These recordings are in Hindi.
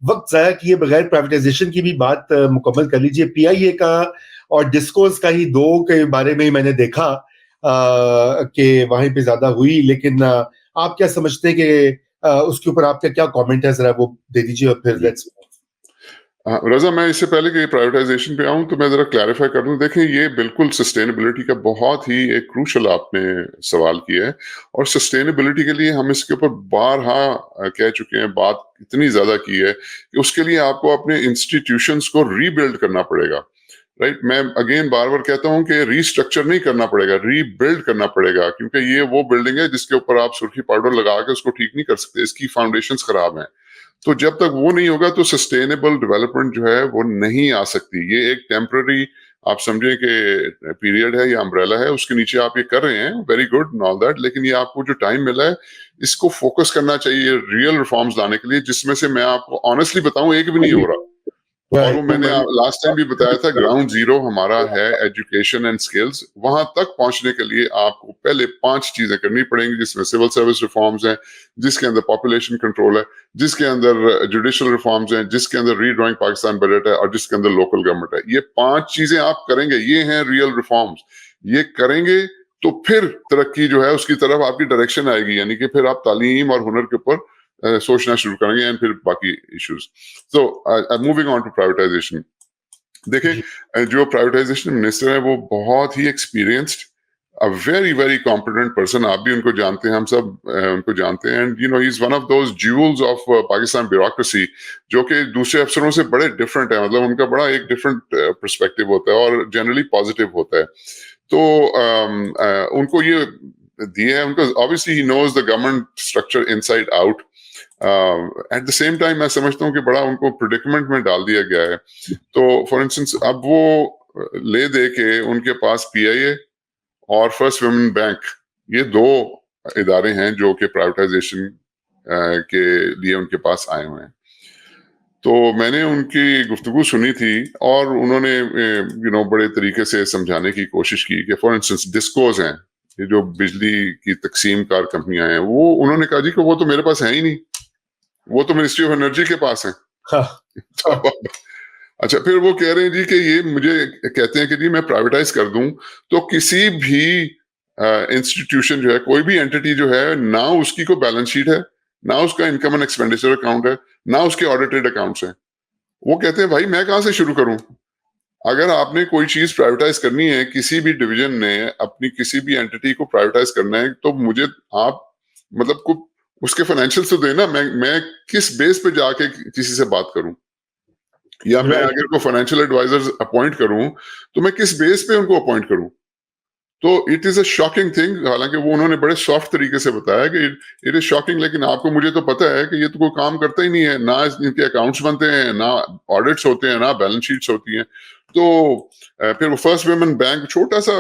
वक्त जाया किए बगैर प्राइवेटाइजेशन की भी बात मुकम्मल कर लीजिए। पीआईए का और डिस्कोर्स का ही दो के बारे में ही मैंने देखा कि वहीं पे ज्यादा हुई, लेकिन आप क्या समझते हैं कि उसके ऊपर आपका क्या कमेंट है, जरा वो दे दीजिए और फिर लेट्स। रजा, मैं इससे पहले कि प्राइवेटाइजेशन पे आऊं तो मैं जरा क्लैरिफाई कर दूं। देखिए, ये बिल्कुल सस्टेनेबिलिटी का बहुत ही एक क्रूशल आपने सवाल किया है, और सस्टेनेबिलिटी के लिए हम इसके ऊपर बारहा कह चुके हैं, बात इतनी ज्यादा की है कि उसके लिए आपको अपने इंस्टीट्यूशंस को रीबिल्ड करना पड़ेगा। राइट, मैं अगेन बार बार कहता हूं कि रीस्ट्रक्चर नहीं करना पड़ेगा, रीबिल्ड करना पड़ेगा, क्योंकि ये वो बिल्डिंग है जिसके ऊपर आप सुर्खी पाउडर लगा के उसको ठीक नहीं कर सकते, इसकी फाउंडेशंस खराब हैं। तो जब तक वो नहीं होगा तो सस्टेनेबल डेवलपमेंट जो है वो नहीं आ सकती। ये एक टेम्पररी आप समझे कि पीरियड है या अम्ब्रेला है, उसके नीचे आप ये कर रहे हैं, very good and all that, लेकिन ये आपको जो टाइम मिला है इसको फोकस करना चाहिए रियल रिफॉर्म्स लाने के लिए, जिसमें से मैं आपको ऑनेस्टली बताऊं एक भी नहीं हो रहा। और वो मैंने लास्ट टाइम भी बताया था, ग्राउंड जीरो हमारा है एजुकेशन एंड स्किल्स। वहां तक पहुंचने के लिए आपको पहले 5 चीजें करनी पड़ेंगी, जिसमें सिविल सर्विस रिफॉर्म्स हैं, जिसके अंदर पॉपुलेशन कंट्रोल है, जिसके अंदर जुडिशियल रिफॉर्म्स हैं, जिसके अंदर रीड्राइंग पाकिस्तान बजट है, और जिसके अंदर लोकल गवर्नमेंट है। ये 5 चीजें आप करेंगे, ये हैं रियल रिफॉर्म्स। ये करेंगे तो फिर तरक्की जो है उसकी तरफ आपकी डायरेक्शन आएगी, यानी कि फिर आप तालीम और हुनर के ऊपर सोचना शुरू करेंगे, एंड फिर बाकी issues. So moving on to privatisation. देखिए, जो प्राइवेटाइजेशन मिनिस्टर है वो बहुत ही experienced, a very very competent person. आप भी उनको जानते हैं, हम सब उनको जानते हैं, and you know he is one of those Jules of Pakistan bureaucracy, जो कि दूसरे अफसरों से बड़े डिफरेंट है। मतलब उनका बड़ा एक डिफरेंट पर्सपेक्टिव होता है और जनरली पॉजिटिव होता है। तो उनको ये दिए है, उनको ऑब्वियसली ही knows the government structure inside out. At the same time मैं समझता हूँ कि बड़ा उनको प्रिडिकमेंट में डाल दिया गया है। तो फॉर इंस्टेंस अब वो ले दे के उनके पास पीआईए और फर्स्ट वुमेन बैंक, ये 2 इदारे हैं जो कि प्राइवेटाइजेशन के लिए उनके पास आए हुए हैं। तो मैंने उनकी गुफ्तगू सुनी थी और उन्होंने बड़े तरीके से समझाने की कोशिश की कि फॉर इंस्टेंस डिस्कोज हैं, ये जो बिजली की तकसीम कार कंपनियां हैं, वो उन्होंने कहा जी कि वो तो मेरे पास है ही नहीं, वो तो मिनिस्ट्री ऑफ एनर्जी के पास है। अच्छा, फिर वो कह रहे हैं जी कि ये मुझे कहते हैं कि जी मैं प्राइवेटाइज कर दूं तो किसी भी इंस्टीट्यूशन जो है, कोई भी एंटिटी जो है, ना उसकी कोई बैलेंस शीट है, ना उसका इनकम एंड एक्सपेंडिचर अकाउंट है, ना उसके ऑडिटेड अकाउंट्स हैं। वो कहते हैं भाई मैं कहां से शुरू करूं? अगर आपने कोई चीज प्राइवेटाइज करनी है, किसी भी डिवीजन ने अपनी किसी भी एंटिटी को प्राइवेटाइज करना है, तो मुझे आप मतलब को उसके फाइनेंशियल तो देना। मैं किस बेस पे जाके किसी से बात करूं, या मैं अगर को फाइनेंशियल एडवाइजर्स अपॉइंट करूं तो मैं किस बेस पे उनको अपॉइंट करूं? तो it is a shocking thing. हालांकि वो उन्होंने बड़े सॉफ्ट तरीके से बताया कि इट इज शॉकिंग, लेकिन आपको मुझे तो पता है कि ये तो कोई काम करता ही नहीं है, ना इनके अकाउंट्स बनते हैं, ना ऑडिट्स होते हैं, ना बैलेंस शीट्स होती हैं। तो फिर वो फर्स्ट वुमेन बैंक छोटा सा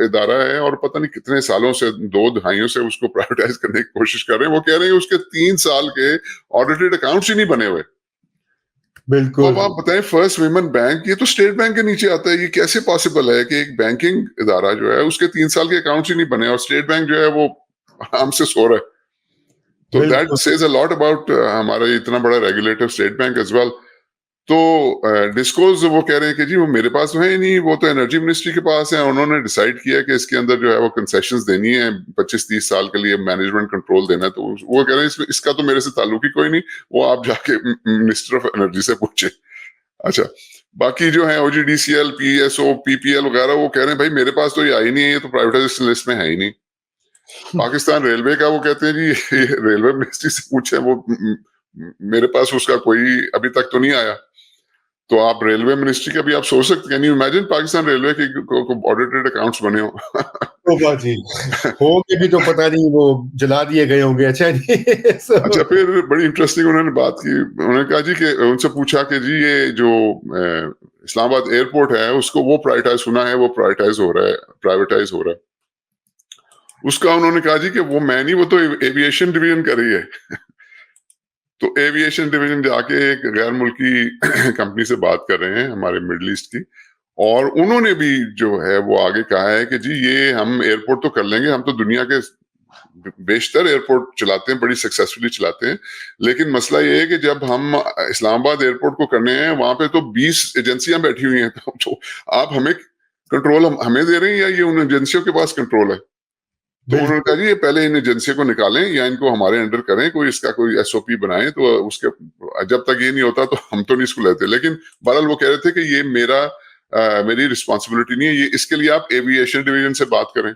इदारा है और पता नहीं कितने सालों से, 2 दहाइयों से उसको प्राइवेटाइज करने की कोशिश कर रहे हैं। वो कह रहे हैं उसके 3 साल के ऑडिटेड अकाउंट्स ही नहीं बने हुए। तो अब आप बताएं, फर्स्ट वुमेन बैंक ये तो स्टेट बैंक के नीचे आता है, ये कैसे पॉसिबल है कि एक बैंकिंग इदारा जो है उसके 3 साल के अकाउंट्स ही नहीं बने और स्टेट बैंक जो है वो आराम से सो रहा है? तो that says a lot about हमारा इतना बड़ा regulator State Bank as well. तो डिस्कोज वो कह रहे हैं कि जी वो मेरे पास तो है ही नहीं, वो तो एनर्जी मिनिस्ट्री के पास है। उन्होंने डिसाइड किया कि इसके अंदर जो है वो कंसेशंस देनी है 25-30 साल के लिए, मैनेजमेंट कंट्रोल देना है। तो वो कह रहे हैं इसका तो मेरे से ताल्लुक ही कोई नहीं, वो आप जाके मिनिस्टर ऑफ एनर्जी से पूछे। अच्छा, बाकी जो है ओजीडीसीएल, पीएसओ, पीपीएल वगैरह, वो कह रहे हैं भाई मेरे पास तो ये आई नहीं है, ये तो प्राइवेटाइजेशन लिस्ट में है ही नहीं। पाकिस्तान रेलवे का वो कहते हैं जी रेलवे मिनिस्ट्री से पूछे, वो मेरे पास उसका कोई अभी तक तो नहीं आया। तो आप रेलवे मिनिस्ट्री का भी आप सोच सकते, can you imagine Pakistan railway के ऑडिटेड अकाउंट्स बने हो? जी होंगे भी तो पता नहीं, वो जला दिए गए होंगे। अच्छा जी अच्छा, फिर बड़ी इंटरेस्टिंग उन्होंने बात की। उन्होंने कहा जी कि उनसे पूछा कि जी ये जो इस्लामाबाद एयरपोर्ट है उसको वो प्राइवेटाइज सुना है, वो प्राइवेटाइज हो रहा है, प्राइवेटाइज हो रहा है। उसका उन्होंने कहा जी कि वो मैं नहीं, वो तो एविएशन डिवीजन कर रही है। तो एविएशन डिवीजन जाके एक गैर मुल्की कंपनी से बात कर रहे हैं हमारे मिडिल ईस्ट की, और उन्होंने भी जो है वो आगे कहा है कि जी ये हम एयरपोर्ट तो कर लेंगे, हम तो दुनिया के बेशतर एयरपोर्ट चलाते हैं, बड़ी सक्सेसफुली चलाते हैं, लेकिन मसला ये है कि जब हम इस्लामाबाद एयरपोर्ट को करने हैं, वहां पे तो 20 एजेंसियां बैठी हुई हैं, तो आप हमें कंट्रोल हमें दे रहे हैं या ये उन एजेंसियों के पास कंट्रोल है? तो उन्होंने कहा बिल्कुल। जी ये पहले इन एजेंसियों को निकालें या इनको हमारे अंडर करें, कोई इसका कोई एसओपी बनाएं, तो उसके जब तक ये नहीं होता तो हम तो नहीं इसको लेते। लेकिन बहरहाल वो कह रहे थे कि ये मेरी रिस्पॉन्सिबिलिटी नहीं है, ये इसके लिए आप एविएशन डिवीजन से बात करें।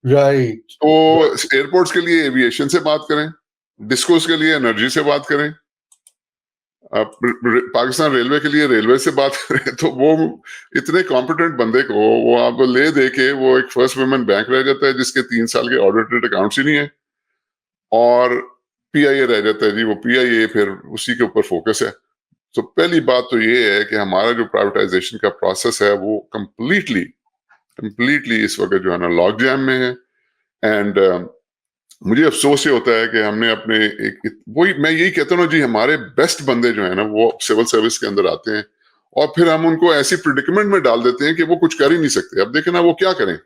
राइट। तो एयरपोर्ट्स के लिए एविएशन से बात करें, डिस्कोस के लिए एनर्जी से बात करें, पाकिस्तान रेलवे के लिए रेलवे से बात करें। तो वो इतने कॉम्पिटेंट बंदे को वो आप ले दे के वो एक फर्स्ट वुमेन बैंक रह जाता है जिसके 3 साल के ऑडिटेड अकाउंट्स ही नहीं है, और पीआईए रह जाता है जी, वो पीआईए फिर उसी के ऊपर फोकस है। तो पहली बात तो ये है कि हमारा जो प्राइवेटाइजेशन का प्रोसेस है वो कंप्लीटली कंप्लीटली इस वक्त जो है ना लॉक जैम में है। एंड मुझे अफसोस ये होता है कि हमने अपने वही मैं यही कहता हूँ जी, हमारे बेस्ट बंदे जो है ना वो सिविल सर्विस के अंदर आते हैं और फिर हम उनको ऐसी प्रिडिकमेंट में डाल देते हैं कि वो कुछ कर ही नहीं सकते। अब देखें ना वो क्या करें,